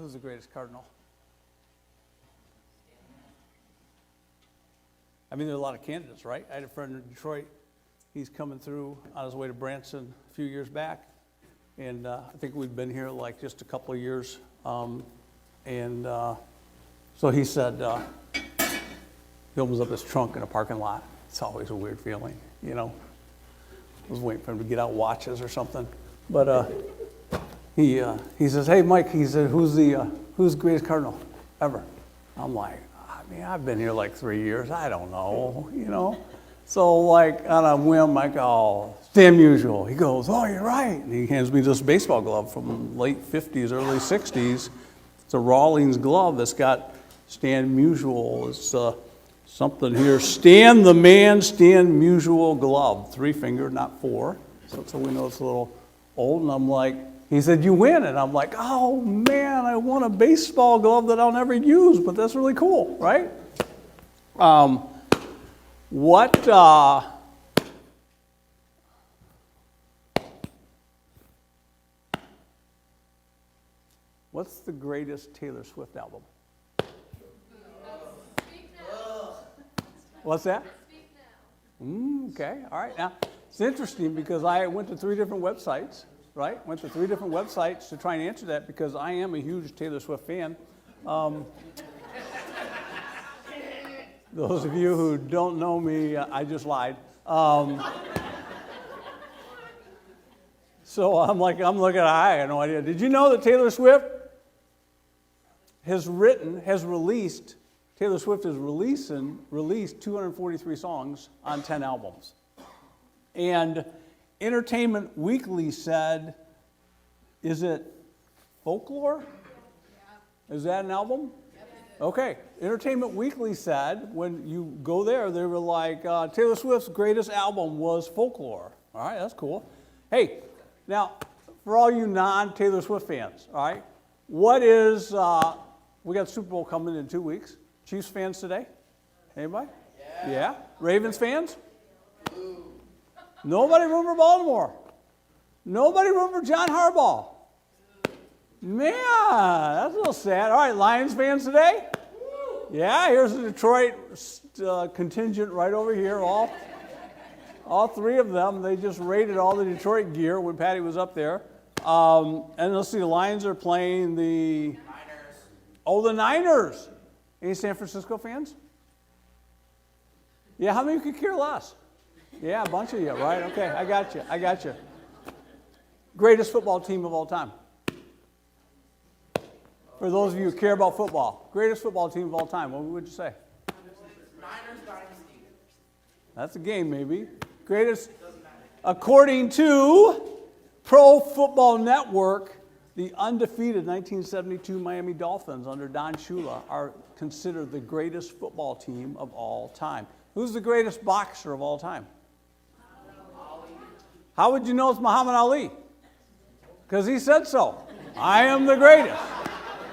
Who's the greatest cardinal? I mean, there are a lot of candidates, right? I had a friend in Detroit. He's coming through on his way to Branson a few years back. And I think we'd been here like just a couple of years. So he said, he opens up his trunk in a parking lot. It's always a weird feeling, you know. I was waiting for him to get out watches or something. But he says, hey, Mike, he said, who's the greatest cardinal ever? I'm like, I mean, I've been here like 3 years. I don't know, you know. So like on a whim, I go, Stan Musial. He goes, oh, you're right. And he hands me this baseball glove from late 50s, early 60s. It's a Rawlings glove that's got Stan Musial. It's something here. Stan the Man, Stan Musial glove. 3-fingered, not 4. So we know it's a little old. And I'm like, he said, you win. And I'm like, oh, man, I won a baseball glove that I'll never use, but that's really cool, right? What's the greatest Taylor Swift album? What's that? Okay, all right. Now, it's interesting because I went to 3 different websites, right? Went to 3 different websites to try and answer that because I am a huge Taylor Swift fan. Those of you who don't know me, I just lied. So I'm looking, I had no idea. Did you know that Taylor Swift Taylor Swift has released 243 songs on 10 albums. And Entertainment Weekly said, is it Folklore? Yeah. Is that an album? Okay, Entertainment Weekly said, when you go there, they were like, Taylor Swift's greatest album was Folklore. All right, that's cool. Hey, now, for all you non-Taylor Swift fans, all right, we got Super Bowl coming in 2 weeks. Chiefs fans today? Anybody? Yeah? Ravens fans? Nobody room for Baltimore. Nobody room for John Harbaugh. Man, that's a little sad. All right, Lions fans today? Yeah, here's the Detroit contingent right over here. All 3 of them. They just raided all the Detroit gear when Patty was up there. And let's see, the Lions are playing the Niners. Oh, the Niners. Any San Francisco fans? Yeah, how many could care less? Yeah, a bunch of you, right? Okay, I got you. Greatest football team of all time. For those of you who care about football, greatest football team of all time, what would you say? Niners dynasty. That's a game, maybe. Greatest, according to Pro Football Network, the undefeated 1972 Miami Dolphins under Don Shula are considered the greatest football team of all time. Who's the greatest boxer of all time? How would you know it's Muhammad Ali? Because he said so. I am the greatest.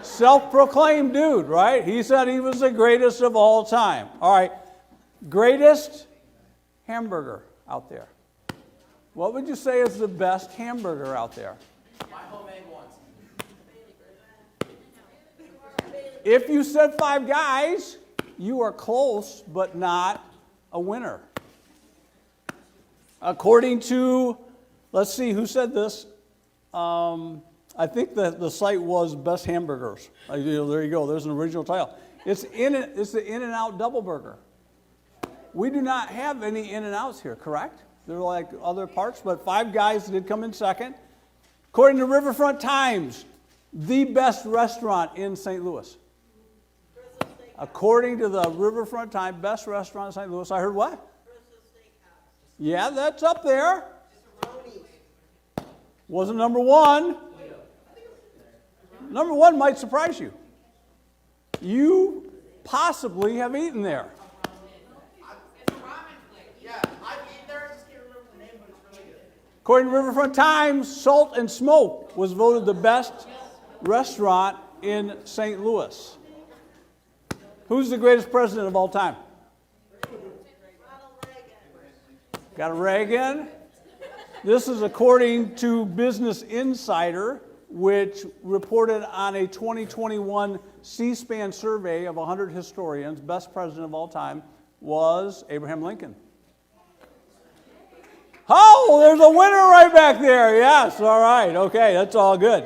Self-proclaimed dude, right? He said he was the greatest of all time. All right, greatest hamburger out there. What would you say is the best hamburger out there? My homemade ones. If you said Five Guys, you are close, but not a winner. According to, let's see, who said this? I think that the site was Best Hamburgers. There you go. There's an original title. It's the In-N-Out Double Burger. We do not have any In-N-Outs here, correct? They're like other parts, but Five Guys did come in second. According to Riverfront Times, the best restaurant in St. Louis. According to the Riverfront Times, best restaurant in St. Louis. I heard what? Yeah, that's up there. Wasn't number 1. Number 1 might surprise you. You possibly have eaten there. It's a ramen place. Yeah, I've eaten there. I just can't remember the name, but it's really good. According to Riverfront Times, Salt and Smoke was voted the best restaurant in St. Louis. Who's the greatest president of all time? Got a Reagan. This is according to Business Insider. which reported on a 2021 C-SPAN survey of 100 historians, best president of all time, was Abraham Lincoln. Oh, there's a winner right back there. Yes, all right. Okay, that's all good.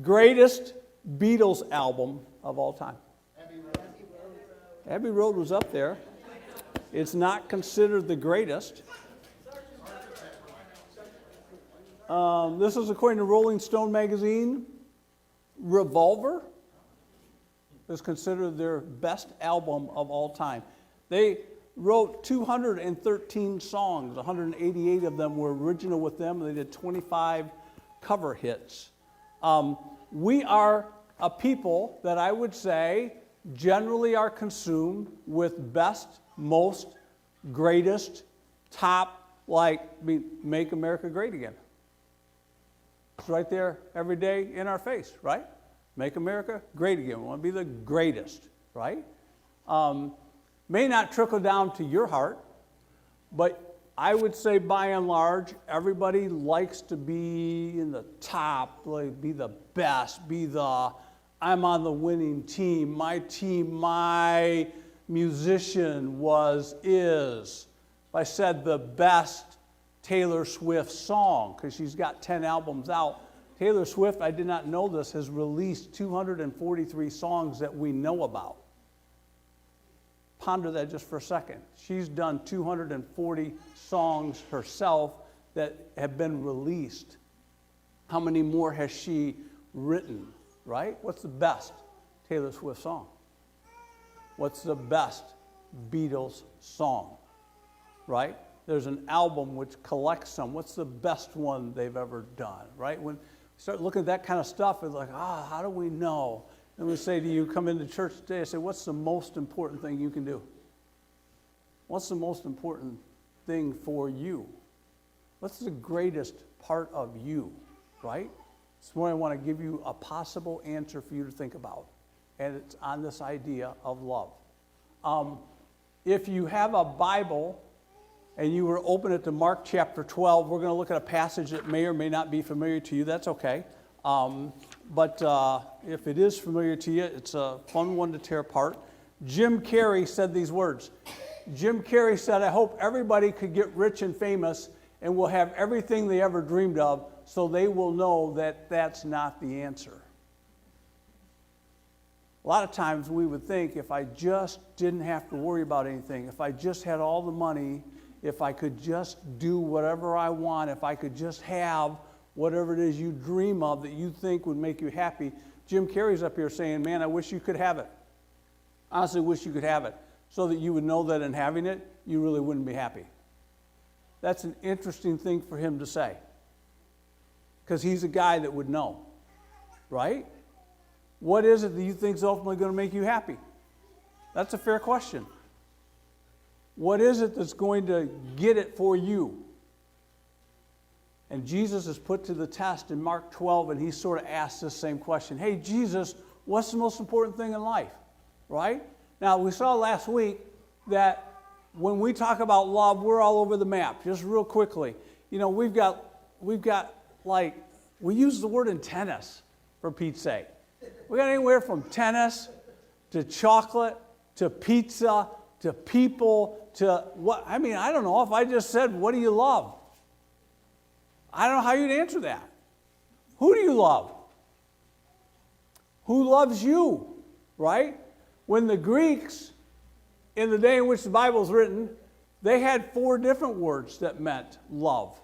Greatest Beatles album of all time. Abbey Road was up there. It's not considered the greatest. This is according to Rolling Stone magazine. Revolver is considered their best album of all time. They wrote 213 songs. 188 of them were original with them. They did 25 cover hits. We are a people that I would say generally are consumed with best, most, greatest, top, make America great again. It's right there every day in our face, right? Make America great again. We want to be the greatest, right? May not trickle down to your heart, but I would say by and large, everybody likes to be in the top, be the best, I'm on the winning team, my musician is. If I said the best Taylor Swift song, because she's got 10 albums out, Taylor Swift, I did not know this, has released 243 songs that we know about. Ponder that just for a second. She's done 240 songs herself that have been released. How many more has she written, right? What's the best Taylor Swift song? What's the best Beatles song, right? There's an album which collects them. What's the best one they've ever done, right? When you start looking at that kind of stuff, it's like, how do we know? And we say to you, come into church today, I say, what's the most important thing you can do? What's the most important thing for you? What's the greatest part of you, right? This morning I want to give you a possible answer for you to think about, and it's on this idea of love. If you have a Bible and you were open it to Mark chapter 12, we're going to look at a passage that may or may not be familiar to you. That's okay. But if it is familiar to you, it's a fun one to tear apart. Jim Carrey said these words. Jim Carrey said, I hope everybody could get rich and famous and will have everything they ever dreamed of, so they will know that that's not the answer. A lot of times we would think if I just didn't have to worry about anything, if I just had all the money, if I could just do whatever I want, if I could just have whatever it is you dream of that you think would make you happy. Jim Carrey's up here saying, man, I wish you could have it. Honestly, wish you could have it, so that you would know that in having it, you really wouldn't be happy. That's an interesting thing for him to say, because he's a guy that would know, right? What is it that you think is ultimately going to make you happy? That's a fair question. What is it that's going to get it for you? And Jesus is put to the test in Mark 12, and he sort of asks this same question. Hey, Jesus, what's the most important thing in life? Right? Now, we saw last week that when we talk about love, we're all over the map. Just real quickly. You know, we've got we use the word in tennis, for Pete's sake. We got anywhere from tennis to chocolate to pizza to people to what? I mean, I don't know. If I just said, what do you love? I don't know how you'd answer that. Who do you love? Who loves you, right? When the Greeks, in the day in which the Bible was written, they had 4 different words that meant love,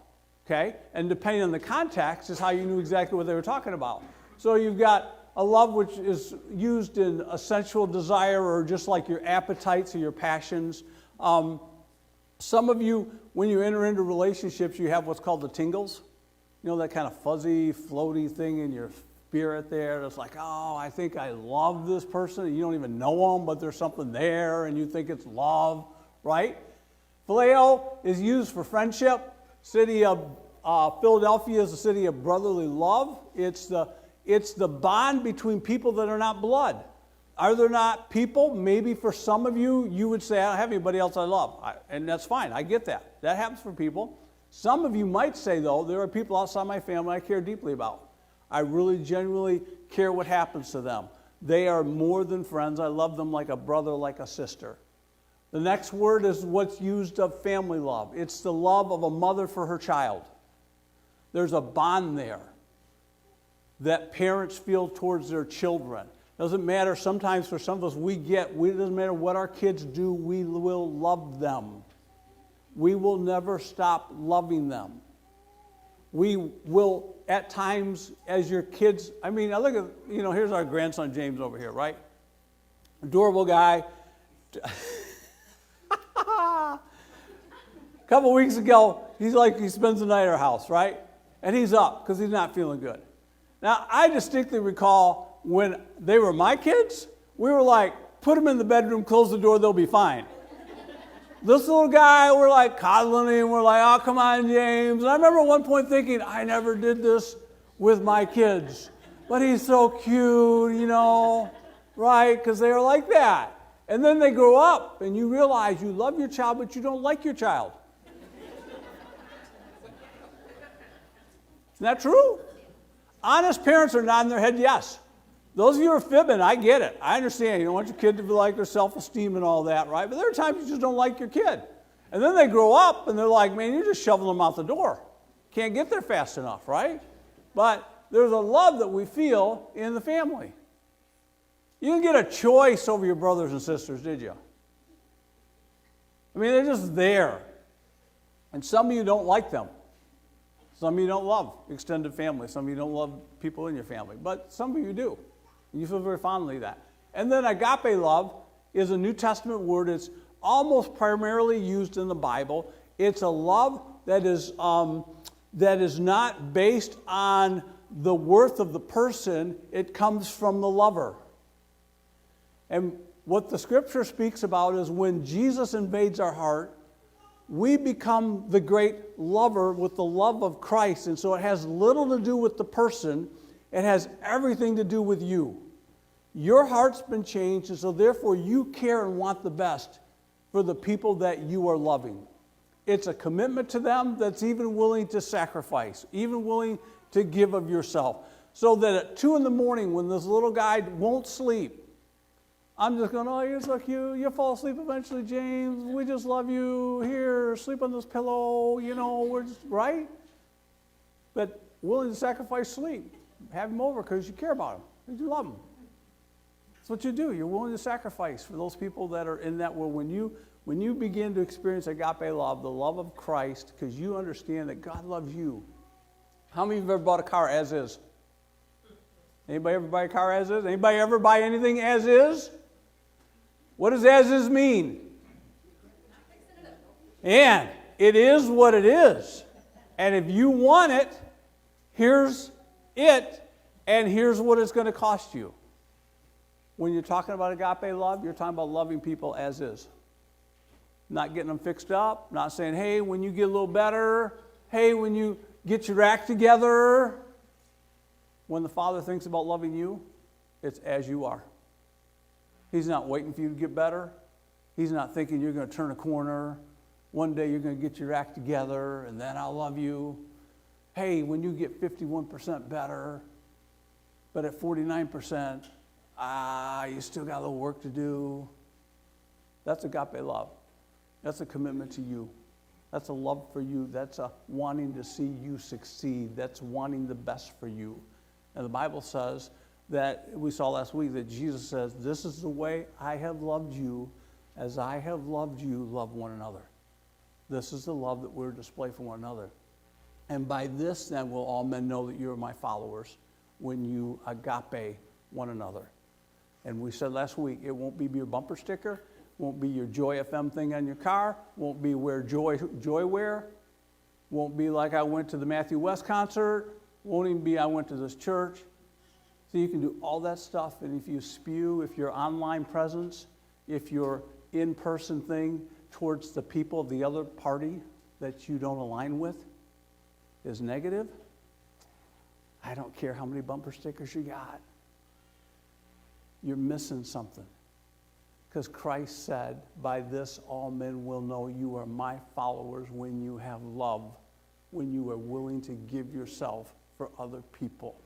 okay? And depending on the context is how you knew exactly what they were talking about. So you've got a love which is used in a sensual desire or just like your appetites or your passions. Some of you, when you enter into relationships, you have what's called the tingles. You know, that kind of fuzzy, floaty thing in your spirit there. It's like, oh, I think I love this person. You don't even know them, but there's something there, and you think it's love, right? Phileo is used for friendship. City of Philadelphia is a city of brotherly love. It's the bond between people that are not blood. Are there not people? Maybe for some of you, you would say, I don't have anybody else I love. And that's fine. I get that. That happens for people. Some of you might say, though, there are people outside my family I care deeply about. I really genuinely care what happens to them. They are more than friends. I love them like a brother, like a sister. The next word is what's used of family love. It's the love of a mother for her child. There's a bond there that parents feel towards their children. Doesn't matter, sometimes for some of us, it doesn't matter what our kids do, we will love them. We will never stop loving them. We will, at times, as your kids, I look at, here's our grandson James over here, right? Adorable guy. A couple weeks ago, he spends the night at our house, right? And he's up because he's not feeling good. Now, I distinctly recall when they were my kids, we were like, put them in the bedroom, close the door, they'll be fine. This little guy, we're like coddling him, we're like, oh, come on, James. And I remember at one point thinking, I never did this with my kids. But he's so cute, right? Because they are like that. And then they grow up, and you realize you love your child, but you don't like your child. Isn't that true? Honest parents are nodding their head yes. Those of you who are fibbing, I get it. I understand. You don't want your kid to be like their self-esteem and all that, right? But there are times you just don't like your kid. And then they grow up, and they're like, man, you're just shoving them out the door. Can't get there fast enough, right? But there's a love that we feel in the family. You didn't get a choice over your brothers and sisters, did you? They're just there. And some of you don't like them. Some of you don't love extended family. Some of you don't love people in your family. But some of you do. You feel very fondly of that. And then agape love is a New Testament word. It's almost primarily used in the Bible. It's a love that is not based on the worth of the person. It comes from the lover. And what the Scripture speaks about is when Jesus invades our heart, we become the great lover with the love of Christ. And so it has little to do with the person. It has everything to do with you. Your heart's been changed, and so therefore you care and want the best for the people that you are loving. It's a commitment to them that's even willing to sacrifice, even willing to give of yourself. So that at 2 a.m, when this little guy won't sleep, I'm just going, oh, you're so cute. You'll fall asleep eventually, James. We just love you. Here, sleep on this pillow. We're just, right? But willing to sacrifice sleep. Have him over because you care about him. Because you love him. That's what you do. You're willing to sacrifice for those people that are in that world. When you begin to experience agape love, the love of Christ, because you understand that God loves you. How many of you have ever bought a car as is? Anybody ever buy a car as is? Anybody ever buy anything as is? What does as is mean? And it is what it is. And if you want it, here's it, and here's what it's going to cost you. When you're talking about agape love, you're talking about loving people as is. Not getting them fixed up, not saying, hey, when you get a little better, hey, when you get your act together. When the Father thinks about loving you, it's as you are. He's not waiting for you to get better. He's not thinking you're going to turn a corner. One day you're going to get your act together, and then I'll love you. Hey, when you get 51% better, but at 49%, you still got a little work to do. That's agape love. That's a commitment to you. That's a love for you. That's a wanting to see you succeed. That's wanting the best for you. And the Bible says that, we saw last week, that Jesus says, this is the way I have loved you. As I have loved you, love one another. This is the love that we're displaying for one another. And by this, then, will all men know that you are my followers, when you agape one another. And we said last week, it won't be your bumper sticker, won't be your Joy FM thing on your car, won't be wear joy wear, won't be like I went to the Matthew West concert, won't even be I went to this church. So you can do all that stuff, and if you spew, if your online presence, if your in-person thing towards the people of the other party that you don't align with is negative, I don't care how many bumper stickers you got. You're missing something. Because Christ said, by this all men will know you are my followers when you have love when you are willing to give yourself for other people.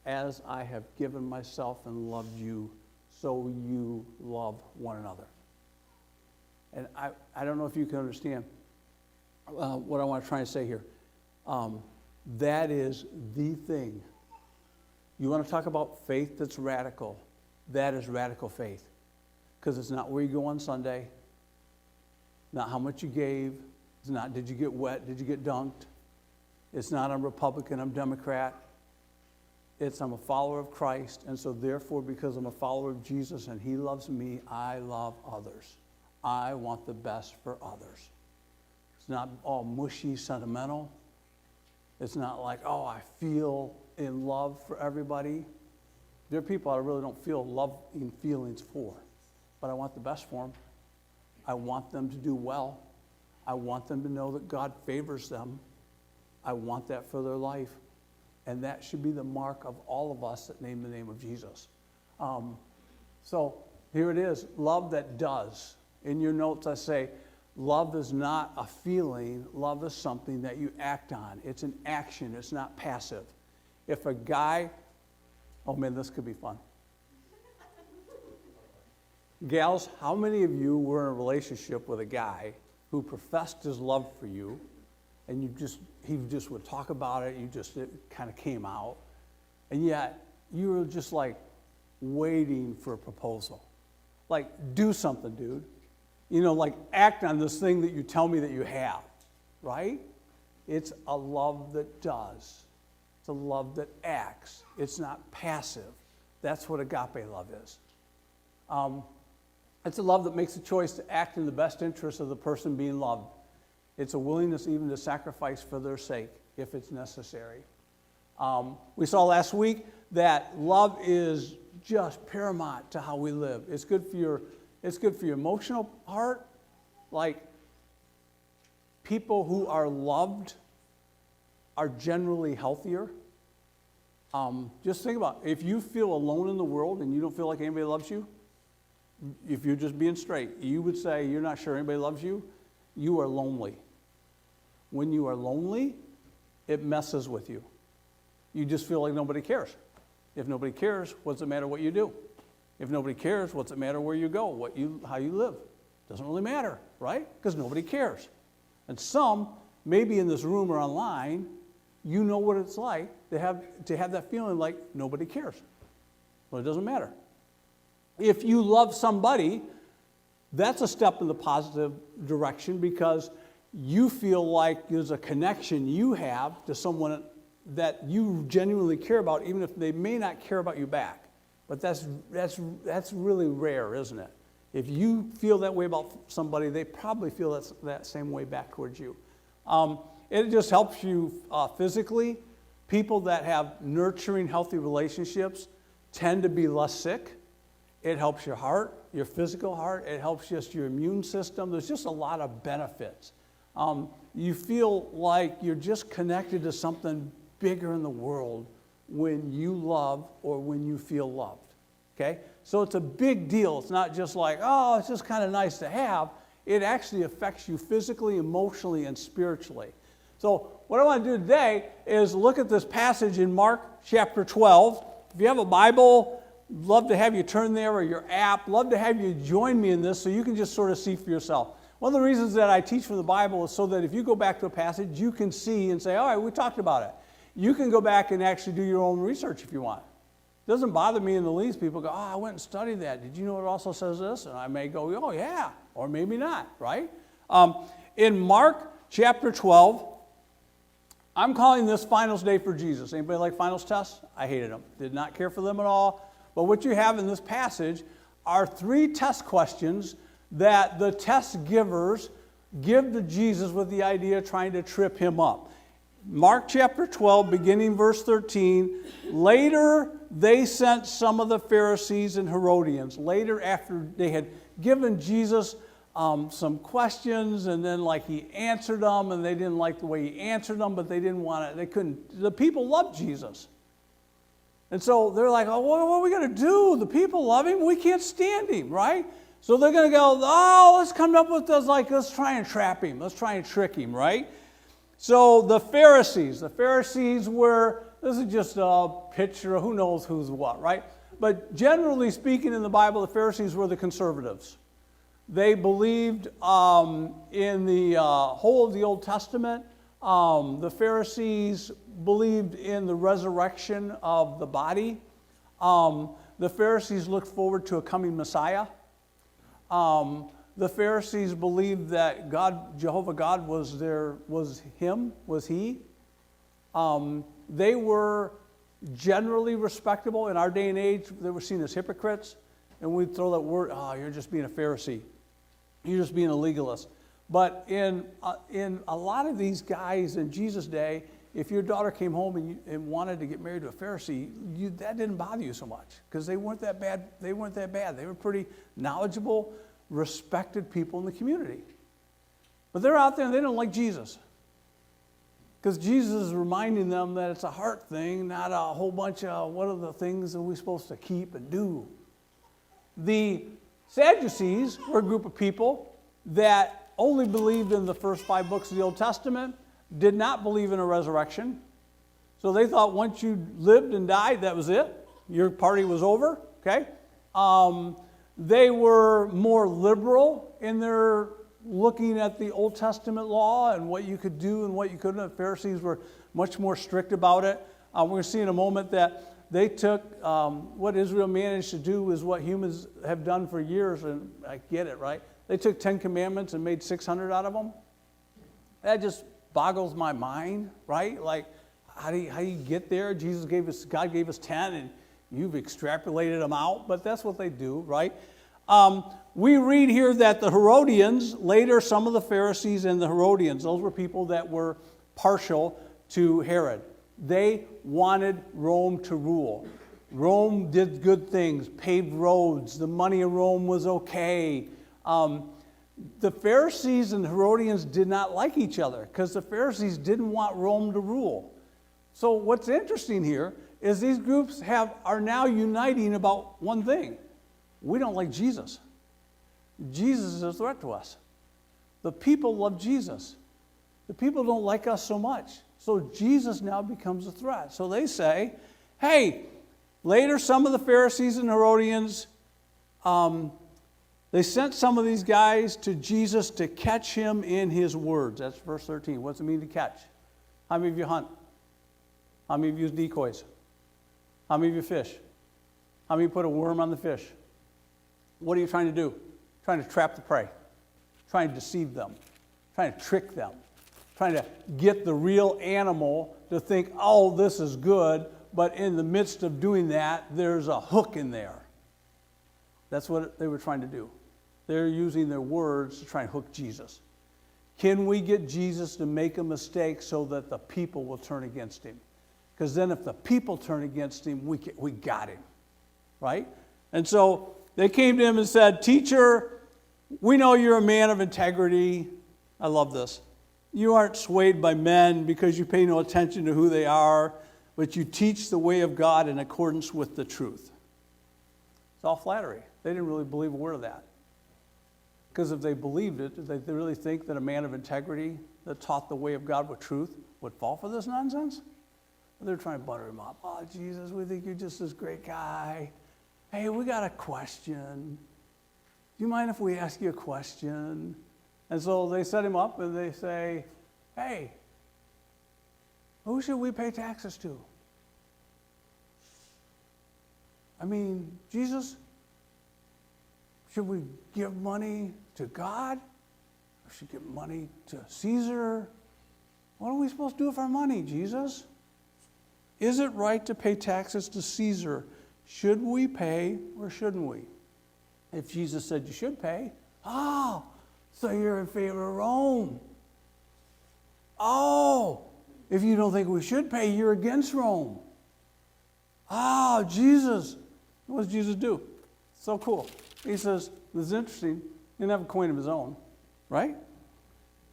As I have given myself and loved you, so you love one another. And I don't know if you can understand what I want to try and say here. That is the thing. You want to talk about faith that's radical? That is radical faith. Because it's not where you go on Sunday, not how much you gave, it's not did you get wet, did you get dunked. It's not I'm Republican, I'm Democrat. It's I'm a follower of Christ, and so therefore because I'm a follower of Jesus and he loves me, I love others. I want the best for others. It's not all mushy, sentimental. It's not like, oh, I feel in love for everybody. There are people I really don't feel love in feelings for, but I want the best for them. I want them to do well. I want them to know that God favors them. I want that for their life. And that should be the mark of all of us that name the name of Jesus. So here it is, love that does. In your notes I say, love is not a feeling, love is something that you act on. It's an action, it's not passive. If a guy, oh man, this could be fun. Gals, how many of you were in a relationship with a guy who professed his love for you, and he just would talk about it, it kind of came out, and yet you were just like waiting for a proposal. Like, do something, dude. Like act on this thing that you tell me that you have, right? It's a love that does. It's a love that acts. It's not passive. That's what agape love is. It's a love that makes a choice to act in the best interest of the person being loved. It's a willingness even to sacrifice for their sake if it's necessary. We saw last week that love is just paramount to how we live. It's good for your emotional heart. Like, people who are loved are generally healthier. Just think about it. If you feel alone in the world and you don't feel like anybody loves you, if you're just being straight, you would say you're not sure anybody loves you, you are lonely. When you are lonely, it messes with you. You just feel like nobody cares. If nobody cares, what's it matter what you do? If nobody cares, what's it matter where you go, how you live? Doesn't really matter, right? Because nobody cares. And some, maybe in this room or online, you know what it's like to have that feeling like nobody cares. Well, it doesn't matter. If you love somebody, that's a step in the positive direction because you feel like there's a connection you have to someone that you genuinely care about, even if they may not care about you back. But that's really rare, isn't it? If you feel that way about somebody, they probably feel that same way back towards you. It just helps you physically. People that have nurturing, healthy relationships tend to be less sick. It helps your heart, your physical heart. It helps just your immune system. There's just a lot of benefits. You feel like you're just connected to something bigger in the world when you love or when you feel loved, okay? So it's a big deal. It's not just like, oh, it's just kind of nice to have. It actually affects you physically, emotionally, and spiritually. So what I want to do today is look at this passage in Mark chapter 12. If you have a Bible, love to have you turn there or your app. Love to have you join me in this so you can just sort of see for yourself. One of the reasons that I teach from the Bible is so that if you go back to a passage, you can see and say, all right, we talked about it. You can go back and actually do your own research if you want. It doesn't bother me in the least. People go, oh, I went and studied that. Did you know it also says this? And I may go, oh, yeah, or maybe not, right? In Mark chapter 12, I'm calling this finals day for Jesus. Anybody like finals tests? I hated them. Did not care for them at all. But what you have in this passage are 3 test questions that the test givers give to Jesus with the idea of trying to trip him up. Mark chapter 12, beginning verse 13, later they sent some of the Pharisees and Herodians. Later, after they had given Jesus some questions, and then he answered them, and they didn't like the way he answered them, but they didn't want it. They couldn't. The people loved Jesus. And so they're like, oh, what are we going to do? The people love him. We can't stand him, right? So they're going to go, oh, let's come up with this, let's try and trap him. Let's try and trick him, right? So the Pharisees were, this is just a picture of who knows who's what, right? But generally speaking in the Bible, the Pharisees were the conservatives. They believed in the whole of the Old Testament. The Pharisees believed in the resurrection of the body. The Pharisees looked forward to a coming Messiah. The Pharisees believed that God, Jehovah God, was He. They were generally respectable. In our day and age, they were seen as hypocrites. And we'd throw that word, you're just being a Pharisee. You're just being a legalist. But in a lot of these guys in Jesus' day, if your daughter came home and wanted to get married to a Pharisee, that didn't bother you so much because they weren't that bad. They were pretty knowledgeable, respected people in the community. But they're out there and they don't like Jesus because Jesus is reminding them that it's a heart thing, not a whole bunch of what are the things that we're supposed to keep and do. The Sadducees were a group of people that only believed in the first 5 books of the Old Testament, did not believe in a resurrection. So they thought once you lived and died, that was it. Your party was over, okay? They were more liberal in their looking at the Old Testament law and what you could do and what you couldn't. The Pharisees were much more strict about it. We're going to see in a moment that they took what Israel managed to do is what humans have done for years, and I get it, right? They took 10 commandments and made 600 out of them. That just boggles my mind, right? Like, how do you get there? God gave us 10, and you've extrapolated them out, but that's what they do, right? We read here that the Herodians, later some of the Pharisees and the Herodians, those were people that were partial to Herod. They wanted Rome to rule. Rome did good things, paved roads, the money of Rome was okay. The Pharisees and the Herodians did not like each other because the Pharisees didn't want Rome to rule. So what's interesting here is these groups are now uniting about one thing. We don't like Jesus. Jesus is a threat to us. The people love Jesus. The people don't like us so much. So Jesus now becomes a threat. So they say, hey, later some of the Pharisees and Herodians, they sent some of these guys to Jesus to catch him in his words. That's verse 13. What's it mean to catch? How many of you hunt? How many of you use decoys? How many of you fish? How many of you put a worm on the fish? What are you trying to do? Trying to trap the prey. Trying to deceive them. Trying to trick them. Trying to get the real animal to think, oh, this is good, but in the midst of doing that, there's a hook in there. That's what they were trying to do. They're using their words to try and hook Jesus. Can we get Jesus to make a mistake so that the people will turn against him? Because then if the people turn against him, we got him, right? And so they came to him and said, Teacher, we know you're a man of integrity. I love this. You aren't swayed by men because you pay no attention to who they are, but you teach the way of God in accordance with the truth. It's all flattery. They didn't really believe a word of that. Because if they believed it, did they really think that a man of integrity that taught the way of God with truth would fall for this nonsense? They're trying to butter him up. Oh, Jesus, we think you're just this great guy. Hey, we got a question. Do you mind if we ask you a question? And so they set him up and they say, hey, who should we pay taxes to? I mean, Jesus, should we give money to God? Or should we give money to Caesar? What are we supposed to do with our money, Jesus? Is it right to pay taxes to Caesar? Should we pay or shouldn't we? If Jesus said you should pay, so you're in favor of Rome. Oh, if you don't think we should pay, you're against Rome. Jesus. What does Jesus do? So cool. He says, this is interesting. He didn't have a coin of his own, right?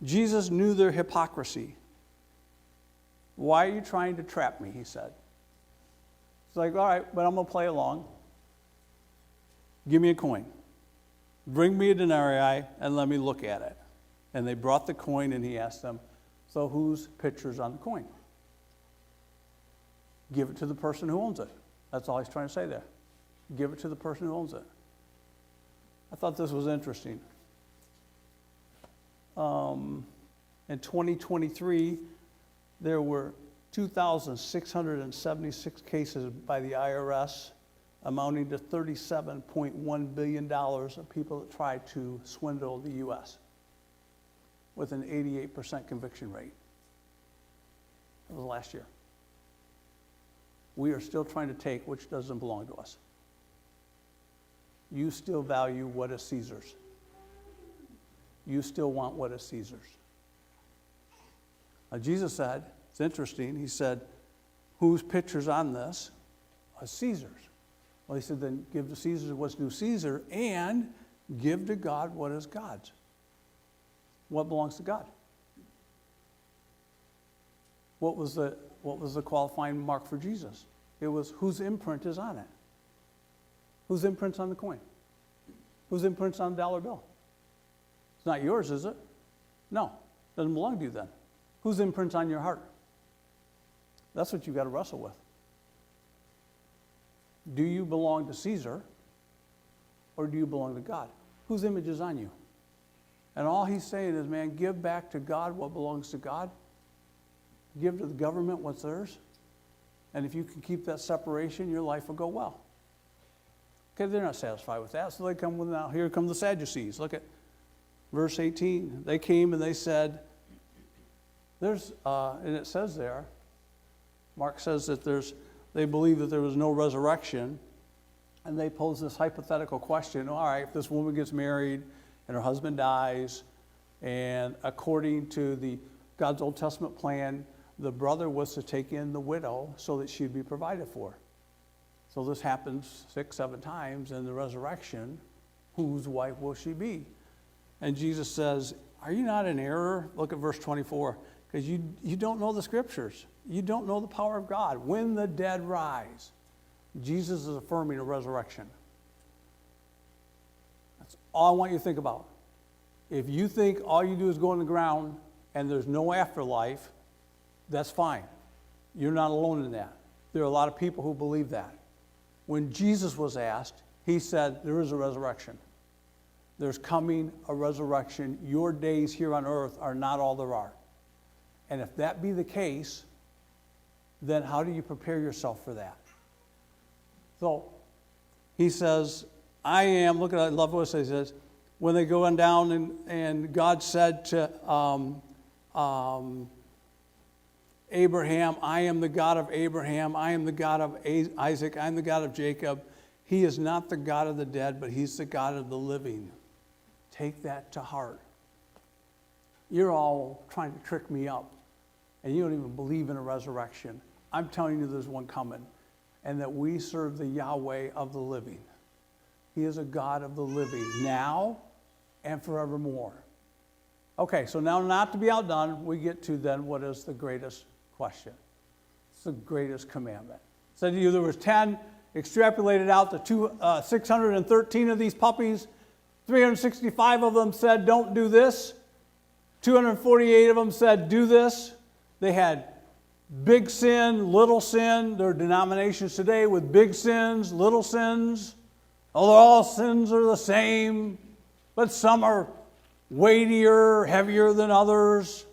Jesus knew their hypocrisy. Why are you trying to trap me, he said. It's like, all right, but I'm going to play along. Give me a coin. Bring me a denarii and let me look at it. And they brought the coin and he asked them, So whose picture's on the coin? Give it to the person who owns it. That's all he's trying to say there. Give it to the person who owns it. I thought this was interesting. In 2023, there were 2,676 cases by the IRS, amounting to $37.1 billion of people that tried to swindle the U.S. with an 88% conviction rate. That was last year. We are still trying to take which doesn't belong to us. You still value what is Caesar's. You still want what is Caesar's. Now, Jesus said, it's interesting, he said, whose picture's on this? Caesar's. Well, he said, then give to Caesar what's due Caesar, and give to God what is God's. What belongs to God? What was the qualifying mark for Jesus? It was whose imprint is on it? Whose imprint's on the coin? Whose imprint's on the dollar bill? It's not yours, is it? No, doesn't belong to you then. Whose imprint's on your heart? That's what you've got to wrestle with. Do you belong to Caesar, or do you belong to God? Whose image is on you? And all he's saying is, man, give back to God what belongs to God. Give to the government what's theirs. And if you can keep that separation, your life will go well. Okay, they're not satisfied with that, so they come with, now here come the Sadducees. Look at verse 18. They came and they said, and it says there, Mark says that they believe that there was no resurrection, and they pose this hypothetical question, all right, if this woman gets married and her husband dies, and according to God's Old Testament plan, the brother was to take in the widow so that she'd be provided for. So this happens 6, 7 times in the resurrection. Whose wife will she be? And Jesus says, are you not in error? Look at verse 24. Because you don't know the scriptures. You don't know the power of God. When the dead rise, Jesus is affirming a resurrection. That's all I want you to think about. If you think all you do is go on the ground and there's no afterlife, that's fine. You're not alone in that. There are a lot of people who believe that. When Jesus was asked, he said, there is a resurrection. There's coming a resurrection. Your days here on earth are not all there are. And if that be the case, then how do you prepare yourself for that? So he says, I love what he says, when they go on down and God said to Abraham, I am the God of Abraham, I am the God of Isaac, I am the God of Jacob. He is not the God of the dead, but he's the God of the living. Take that to heart. You're all trying to trick me up, and you don't even believe in a resurrection. I'm telling you there's one coming, and that we serve the Yahweh of the living. He is a God of the living, now and forevermore. Okay, so now, not to be outdone, we get to then what is the greatest question. It's the greatest commandment. Said to you there was 10, extrapolated out to 613 of these puppies. 365 of them said, don't do this. 248 of them said, do this. They had big sin, little sin. There are denominations today with big sins, little sins. Although all sins are the same, but some are weightier, heavier than others.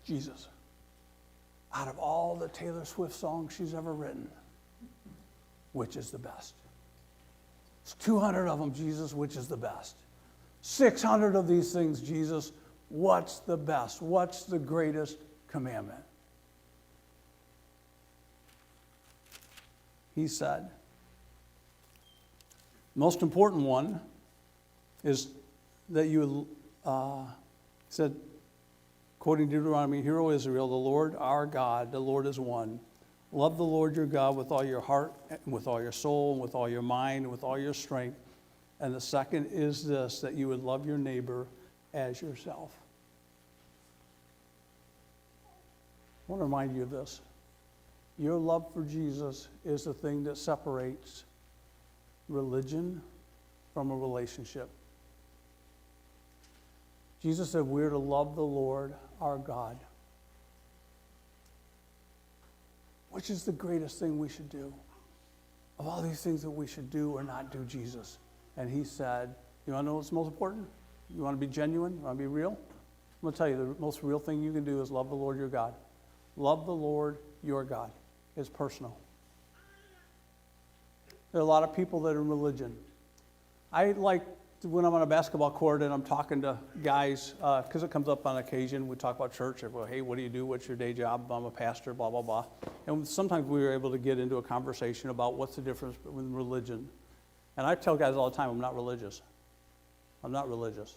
Jesus, out of all the Taylor Swift songs she's ever written, which is the best? It's 200 of them, Jesus, which is the best? 600 of these things, Jesus, what's the best? What's the greatest commandment? He said, most important one is that you said, quoting Deuteronomy, Hear, O Israel, the Lord our God, the Lord is one. Love the Lord your God with all your heart, and with all your soul, and with all your mind, and with all your strength. And the second is this, that you would love your neighbor as yourself. I want to remind you of this. Your love for Jesus is the thing that separates religion from a relationship. Jesus said we're to love the Lord our God. Which is the greatest thing we should do? Of all these things that we should do or not do, Jesus. And he said, you want to know what's most important? You want to be genuine? You want to be real? I'm going to tell you, the most real thing you can do is love the Lord your God. Love the Lord your God. It's personal. There are a lot of people that are in religion. I like when I'm on a basketball court and I'm talking to guys, because it comes up on occasion, we talk about church, and well, hey, what do you do? What's your day job? I'm a pastor, blah, blah, blah. And sometimes we were able to get into a conversation about what's the difference between religion. And I tell guys all the time, I'm not religious. I'm not religious,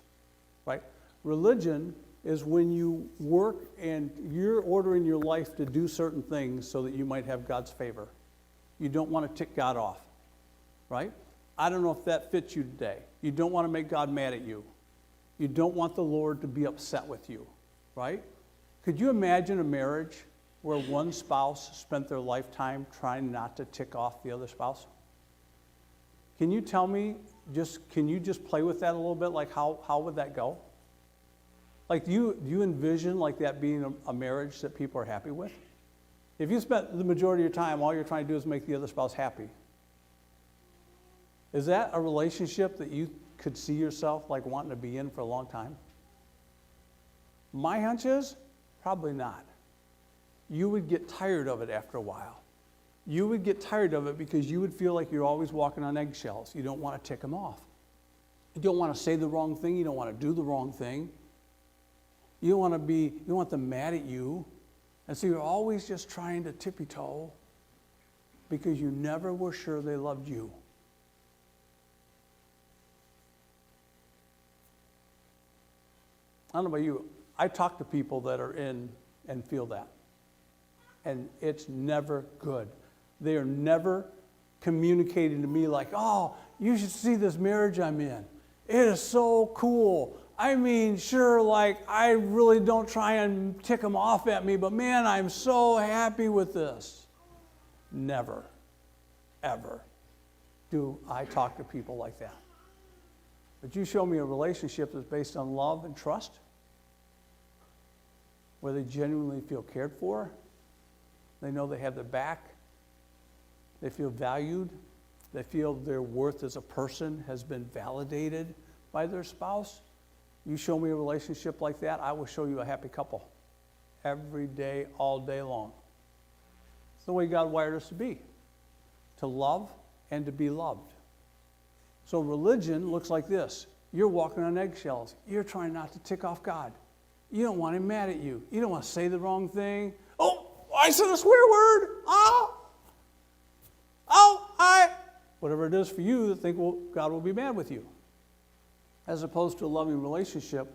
right? Religion is when you work and you're ordering your life to do certain things so that you might have God's favor. You don't want to tick God off, right? I don't know if that fits you today. You don't want to make God mad at you. You don't want the Lord to be upset with you, right? Could you imagine a marriage where one spouse spent their lifetime trying not to tick off the other spouse? Can you tell me, can you just play with that a little bit? Like how would that go? Like do you envision like that being a marriage that people are happy with? If you spent the majority of your time, all you're trying to do is make the other spouse happy. Is that a relationship that you could see yourself like wanting to be in for a long time? My hunch is probably not. You would get tired of it after a while. You would get tired of it because you would feel like you're always walking on eggshells. You don't want to tick them off. You don't want to say the wrong thing. You don't want to do the wrong thing. You don't want them mad at you. And so you're always just trying to tippy-toe because you never were sure they loved you. I don't know about you. I talk to people that are in and feel that. And it's never good. They are never communicating to me like, oh, you should see this marriage I'm in. It is so cool. I mean, sure, like, I really don't try and tick them off at me, but man, I'm so happy with this. Never, ever do I talk to people like that. But you show me a relationship that's based on love and trust, where they genuinely feel cared for, they know they have their back, they feel valued, they feel their worth as a person has been validated by their spouse. You show me a relationship like that, I will show you a happy couple every day, all day long. It's the way God wired us to love and to be loved. So religion looks like this. You're walking on eggshells. You're trying not to tick off God. You don't want him mad at you. You don't want to say the wrong thing. Oh, I said a swear word. Whatever it is for you that think, well, God will be mad with you. As opposed to a loving relationship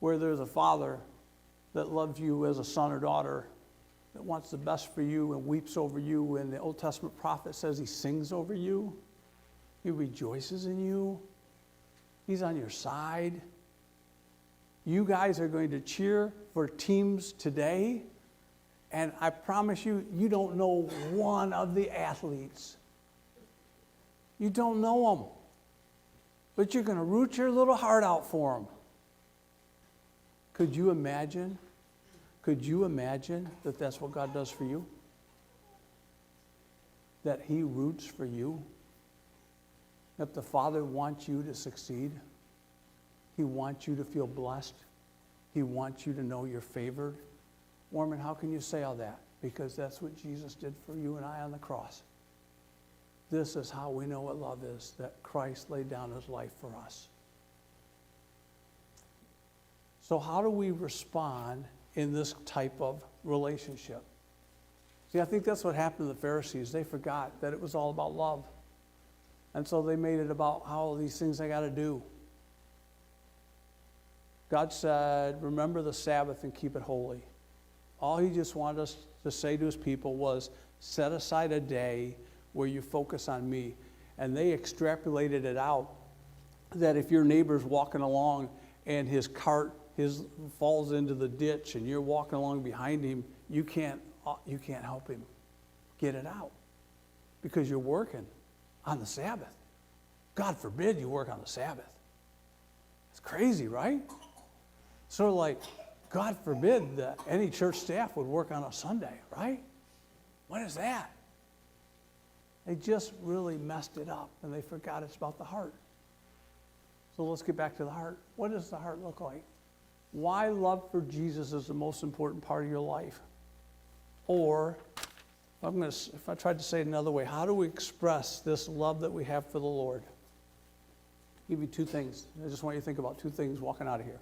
where there's a father that loves you as a son or daughter, that wants the best for you and weeps over you. And the Old Testament prophet says he sings over you. He rejoices in you. He's on your side. You guys are going to cheer for teams today. And I promise you, you don't know one of the athletes. You don't know them. But you're going to root your little heart out for them. Could you imagine? Could you imagine that that's what God does for you? That he roots for you? That the Father wants you to succeed? He wants you to feel blessed? He wants you to know you're favored? Warman, how can you say all that? Because that's what Jesus did for you and I on the cross. This is how we know what love is, that Christ laid down his life for us. So how do we respond in this type of relationship? See, I think that's what happened to the Pharisees. They forgot that it was all about love. And so they made it about all these things I got to do. God said, remember the Sabbath and keep it holy. All he just wanted us to say to his people was, set aside a day where you focus on me. And they extrapolated it out that if your neighbor's walking along and his cart falls into the ditch and you're walking along behind him, you can't help him get it out because you're working on the Sabbath. God forbid you work on the Sabbath. It's crazy, right? Sort of like, God forbid that any church staff would work on a Sunday, right? What is that? They just really messed it up, and they forgot it's about the heart. So let's get back to the heart. What does the heart look like? Why love for Jesus is the most important part of your life? Or, if I tried to say it another way, how do we express this love that we have for the Lord? I'll give you two things. I just want you to think about two things walking out of here.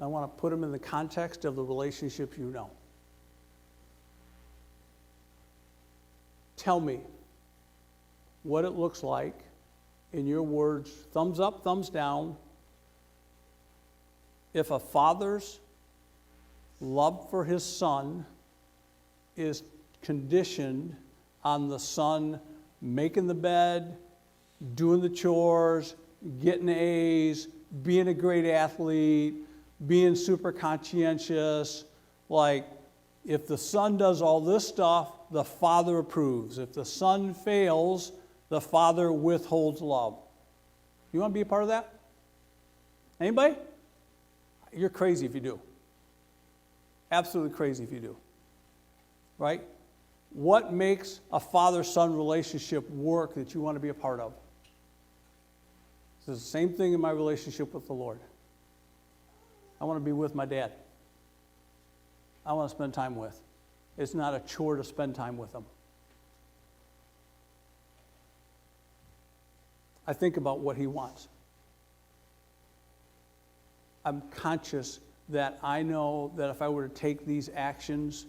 I want to put them in the context of the relationships you know. Tell me what it looks like in your words, thumbs up, thumbs down, if a father's love for his son is conditioned on the son making the bed, doing the chores, getting A's, being a great athlete, being super conscientious. Like, if the son does all this stuff, the father approves. If the son fails, the father withholds love. You want to be a part of that? Anybody? You're crazy if you do. Absolutely crazy if you do. Right? What makes a father-son relationship work that you want to be a part of? It's the same thing in my relationship with the Lord. I want to be with my dad. I want to spend time with. It's not a chore to spend time with him. I think about what he wants. I'm conscious that I know that if I were to take these actions,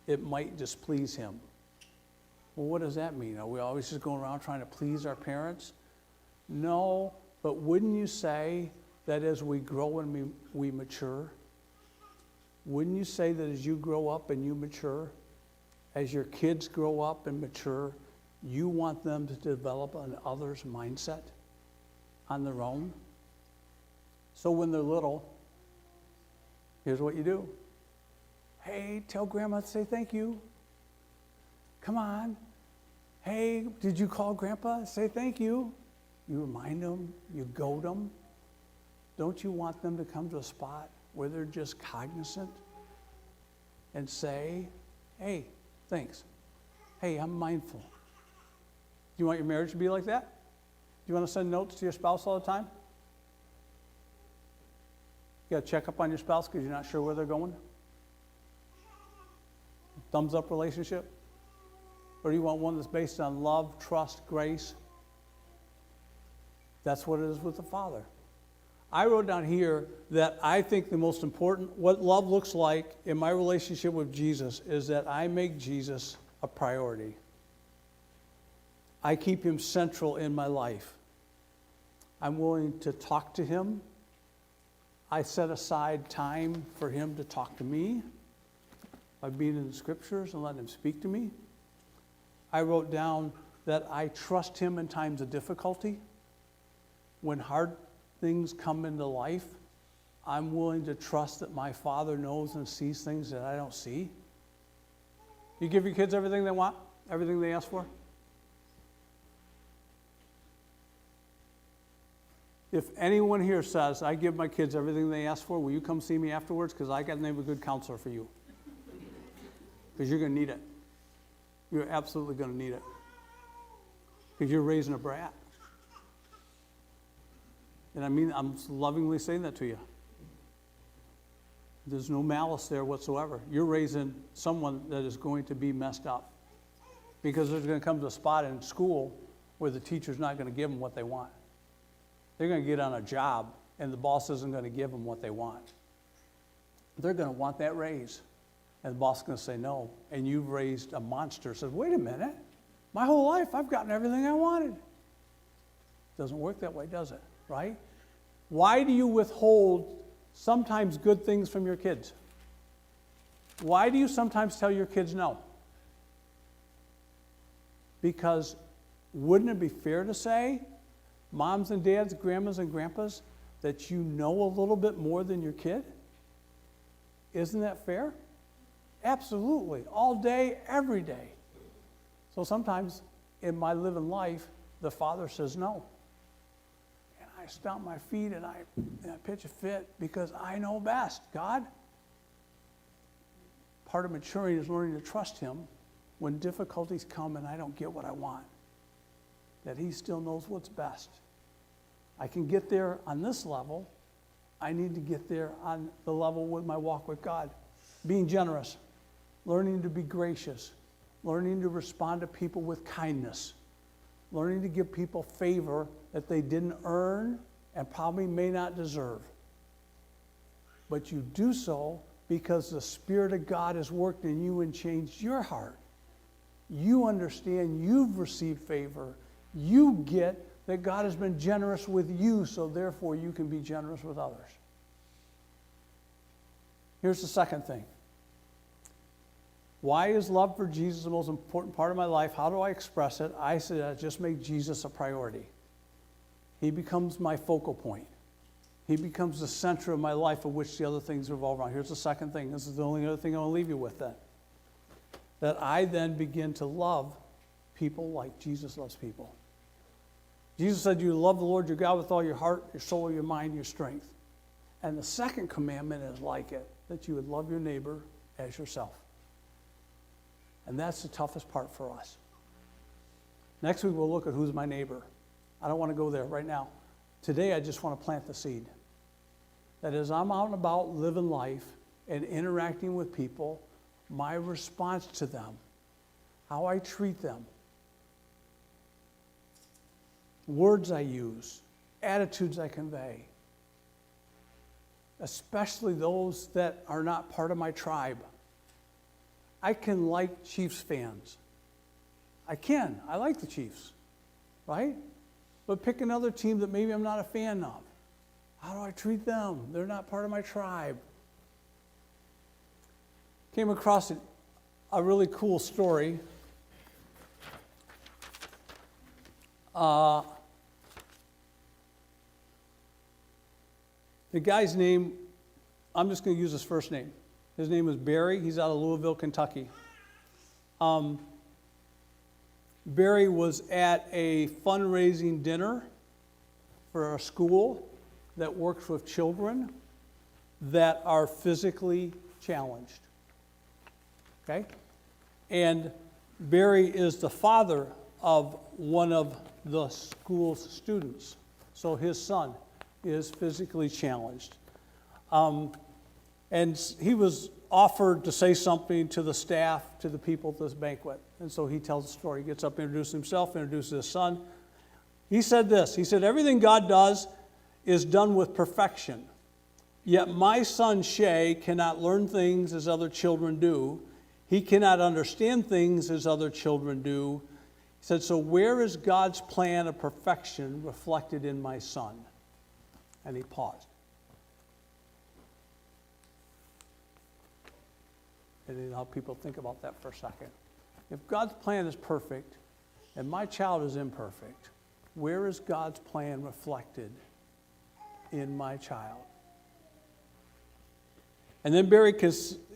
it might displease him. Well, what does that mean? Are we always just going around trying to please our parents? No, but wouldn't you say that as we grow and we mature, wouldn't you say that as you grow up and you mature, as your kids grow up and mature, you want them to develop an other's mindset on their own? So when they're little, here's what you do. Hey, tell Grandma to say thank you. Come on. Hey, did you call Grandpa? Say thank you. You remind them, you goad them. Don't you want them to come to a spot where they're just cognizant and say, hey, thanks. Hey, I'm mindful. Do you want your marriage to be like that? Do you want to send notes to your spouse all the time? You got to check up on your spouse because you're not sure where they're going? Thumbs up relationship? Or do you want one that's based on love, trust, grace? That's what it is with the Father. I wrote down here that I think the most important, what love looks like in my relationship with Jesus is that I make Jesus a priority. I keep him central in my life. I'm willing to talk to him. I set aside time for him to talk to me by being in the scriptures and letting him speak to me. I wrote down that I trust him in times of difficulty. When hard things come into life, I'm willing to trust that my Father knows and sees things that I don't see. You give your kids everything they want, everything they ask for? If anyone here says, I give my kids everything they ask for, will you come see me afterwards? Because I got to name a good counselor for you. Because you're going to need it. You're absolutely going to need it. Because you're raising a brat. And I mean, I'm lovingly saying that to you. There's no malice there whatsoever. You're raising someone that is going to be messed up. Because there's going to come to a spot in school where the teacher's not going to give them what they want. They're going to get on a job, and the boss isn't going to give them what they want. They're going to want that raise. And the boss is going to say no. And you've raised a monster. Says, wait a minute. My whole life, I've gotten everything I wanted. Doesn't work that way, does it? Right? Why do you withhold sometimes good things from your kids? Why do you sometimes tell your kids no? Because wouldn't it be fair to say, moms and dads, grandmas and grandpas, that you know a little bit more than your kid? Isn't that fair? Absolutely. All day, every day. So sometimes in my living life, the Father says no. And I stomp my feet and I pitch a fit because I know best. God, part of maturing is learning to trust him when difficulties come and I don't get what I want, that he still knows what's best. I can get there on this level. I need to get there on the level with my walk with God. Being generous, learning to be gracious, learning to respond to people with kindness, learning to give people favor that they didn't earn and probably may not deserve. But you do so because the Spirit of God has worked in you and changed your heart. You understand you've received favor. You get that God has been generous with you, so therefore you can be generous with others. Here's the second thing. Why is love for Jesus the most important part of my life? How do I express it? I say I just make Jesus a priority. He becomes my focal point. He becomes the center of my life of which the other things revolve around. Here's the second thing. This is the only other thing I want to leave you with then. That I then begin to love people like Jesus loves people. Jesus said you love the Lord your God with all your heart, your soul, your mind, your strength. And the second commandment is like it, that you would love your neighbor as yourself. And that's the toughest part for us. Next week we'll look at who's my neighbor. I don't want to go there right now. Today I just want to plant the seed. That as I'm out and about living life and interacting with people, my response to them, how I treat them, words I use, attitudes I convey, especially those that are not part of my tribe. I can like Chiefs fans. I can. I like the Chiefs, right? But pick another team that maybe I'm not a fan of. How do I treat them? They're not part of my tribe. Came across a really cool story. The guy's name, I'm just going to use his first name. His name is Barry. He's out of Louisville, Kentucky. Barry was at a fundraising dinner for a school that works with children that are physically challenged. Okay? And Barry is the father of one of the school's students. So his son is physically challenged. And he was offered to say something to the staff, to the people at this banquet. And so he tells the story. He gets up, introduces himself, introduces his son. He said this. He said, everything God does is done with perfection. Yet my son Shay cannot learn things as other children do. He cannot understand things as other children do. He said, so where is God's plan of perfection reflected in my son? And he paused. And how people think about that for a second. If God's plan is perfect and my child is imperfect, where is God's plan reflected in my child? And then Barry,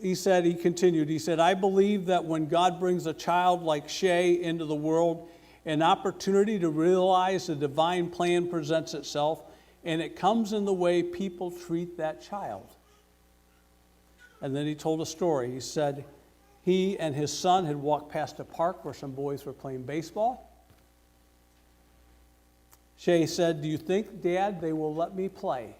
he continued, he said, I believe that when God brings a child like Shay into the world, an opportunity to realize the divine plan presents itself, and it comes in the way people treat that child. And then he told a story. He said he and his son had walked past a park where some boys were playing baseball. Shay said, do you think, Dad, they will let me play?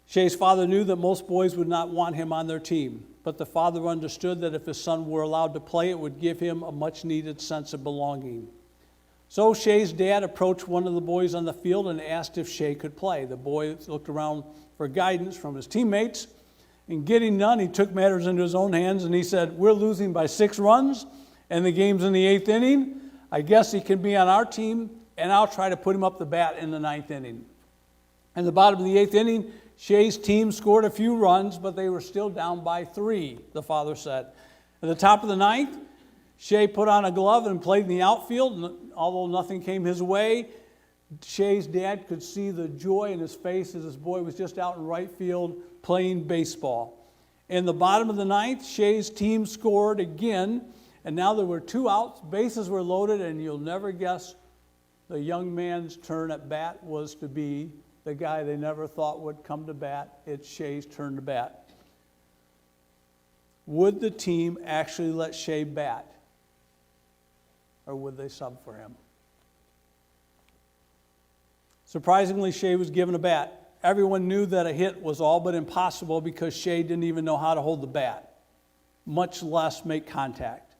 Shay's father knew that most boys would not want him on their team, but the father understood that if his son were allowed to play, it would give him a much-needed sense of belonging. So Shay's dad approached one of the boys on the field and asked if Shay could play. The boy looked around for guidance from his teammates, and getting none, he took matters into his own hands, and he said, we're losing by 6 runs, and the game's in the 8th inning. I guess he can be on our team, and I'll try to put him up the bat in the 9th inning. In the bottom of the 8th inning, Shay's team scored a few runs, but they were still down by 3, the father said. At the top of the 9th, Shay put on a glove and played in the outfield, and although nothing came his way, Shay's dad could see the joy in his face as his boy was just out in right field playing baseball. In the bottom of the 9th, Shay's team scored again, and now there were 2 outs, bases were loaded, and you'll never guess The young man's turn at bat was to be the guy they never thought would come to bat. It's Shea's turn to bat. Would the team actually let Shea bat? Or would they sub for him? Surprisingly, Shea was given a bat. Everyone knew that a hit was all but impossible because Shea didn't even know how to hold the bat, much less make contact.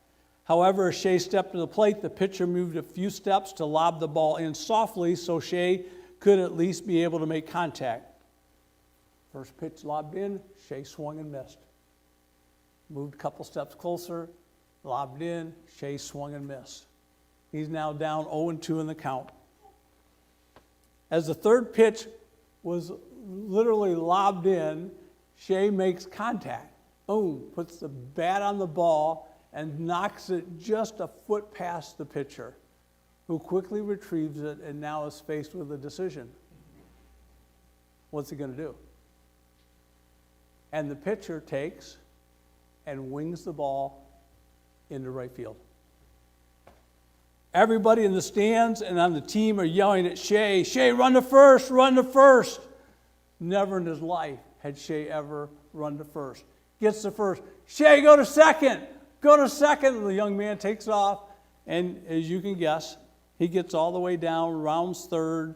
However, as Shea stepped to the plate, the pitcher moved a few steps to lob the ball in softly so Shea could at least be able to make contact. First pitch lobbed in, Shea swung and missed. Moved a couple steps closer, lobbed in, Shea swung and missed. He's now down 0-2 in the count. As the third pitch was literally lobbed in, Shea makes contact. Boom, puts the bat on the ball and knocks it just a foot past the pitcher, who quickly retrieves it and now is faced with a decision. What's he going to do? And the pitcher takes and wings the ball into right field. Everybody in the stands and on the team are yelling at Shea, "Shea, run to first, run to first." Never in his life had Shea ever run to first. Gets to first. "Shea, go to second. Go to second." The young man takes off, and as you can guess, he gets all the way down, rounds third,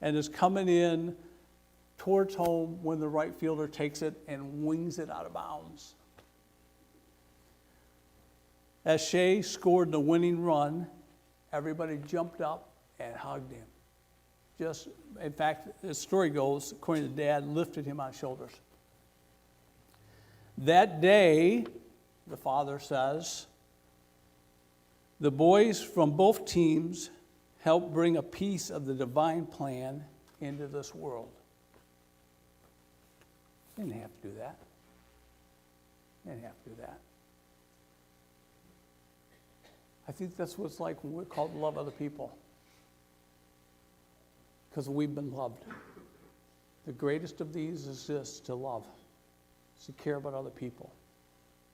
and is coming in towards home when the right fielder takes it and wings it out of bounds. As Shea scored the winning run, everybody jumped up and hugged him. Just, in fact, the story goes, according to Dad, lifted him on shoulders. That day, the father says, the boys from both teams helped bring a piece of the divine plan into this world. They didn't have to do that. They didn't have to do that. I think that's what it's like when we're called to love other people. Because we've been loved. The greatest of these is this, to love. It's to care about other people.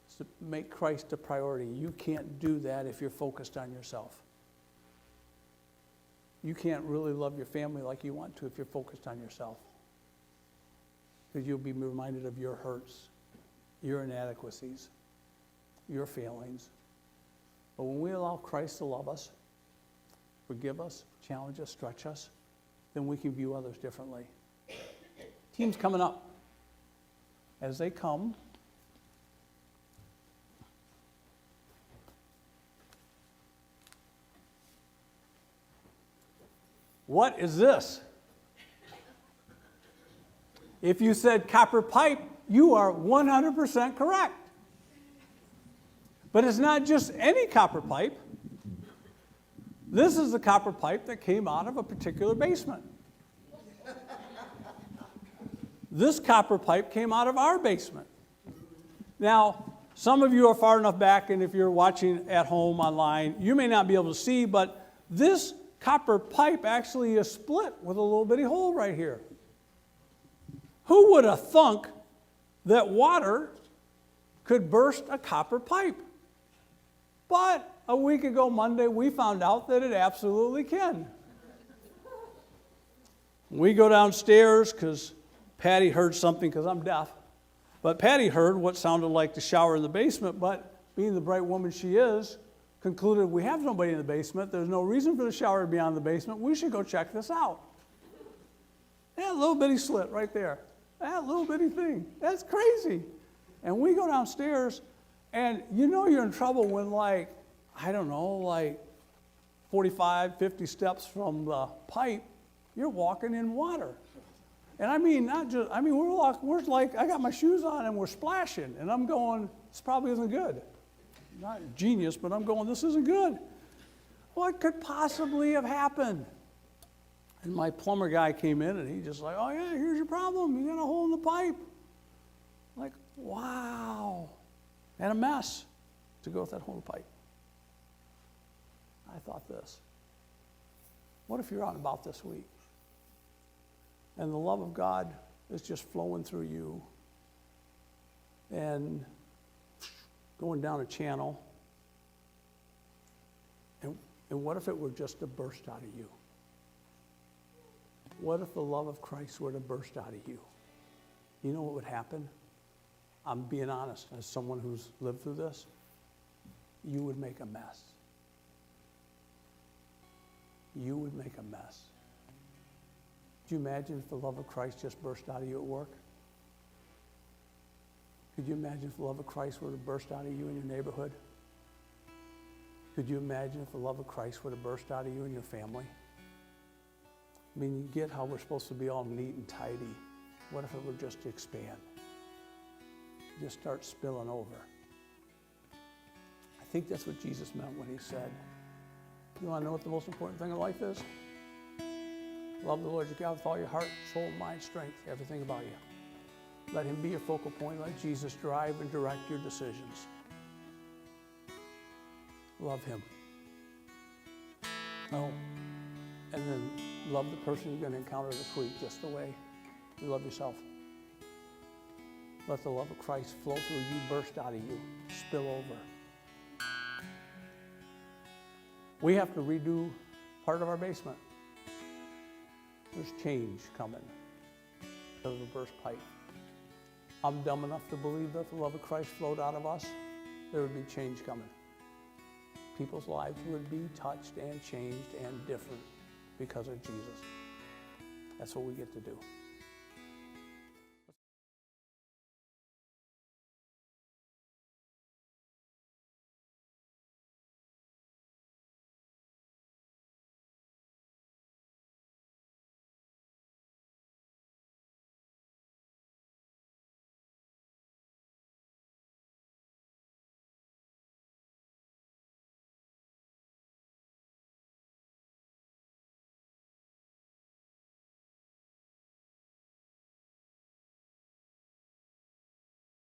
It's to make Christ a priority. You can't do that if you're focused on yourself. You can't really love your family like you want to if you're focused on yourself. Because you'll be reminded of your hurts, your inadequacies, your failings. But when we allow Christ to love us, forgive us, challenge us, stretch us, then we can view others differently. Team's coming up. As they come, what is this? If you said copper pipe, you are 100% correct. But it's not just any copper pipe. This is the copper pipe that came out of a particular basement. This copper pipe came out of our basement. Now, some of you are far enough back, and if you're watching at home online, you may not be able to see, but this copper pipe actually is split with a little bitty hole right here. Who would have thunk that water could burst a copper pipe? But a week ago, Monday, we found out that it absolutely can. We go downstairs because Patty heard something, because I'm deaf. But Patty heard what sounded like the shower in the basement, but being the bright woman she is, concluded we have nobody in the basement. There's no reason for the shower to be on the basement. We should go check this out. That little bitty slit right there. That little bitty thing. That's crazy. And we go downstairs, and you know you're in trouble when, like, I don't know, like 45, 50 steps from the pipe, you're walking in water. And I mean, not just, I mean, we're like, I got my shoes on and we're splashing. And I'm going, this probably isn't good. Not genius, but I'm going, this isn't good. What could possibly have happened? And my plumber guy came in and he just like, oh yeah, here's your problem. You got a hole in the pipe. Like, wow. And a mess to go with that hole in the pipe. I thought this. What if you're out and about this week and the love of God is just flowing through you and going down a channel, and what if it were just a burst out of you? What if the love of Christ were to burst out of you? You know what would happen? I'm being honest, as someone who's lived through this, you would make a mess. You would make a mess. Could you imagine if the love of Christ just burst out of you at work? Could you imagine if the love of Christ were to burst out of you in your neighborhood? Could you imagine if the love of Christ were to burst out of you in your family? I mean, you get how we're supposed to be all neat and tidy. What if it were just to expand? Just start spilling over. I think that's what Jesus meant when he said, you want to know what the most important thing in life is? Love the Lord your God with all your heart, soul, mind, strength, everything about you. Let him be your focal point. Let Jesus drive and direct your decisions. Love him. Oh, and then love the person you're going to encounter this week just the way you love yourself. Let the love of Christ flow through you, burst out of you, spill over. We have to redo part of our basement. There's change coming because of a burst pipe. I'm dumb enough to believe that if the love of Christ flowed out of us, there would be change coming. People's lives would be touched and changed and different because of Jesus. That's what we get to do.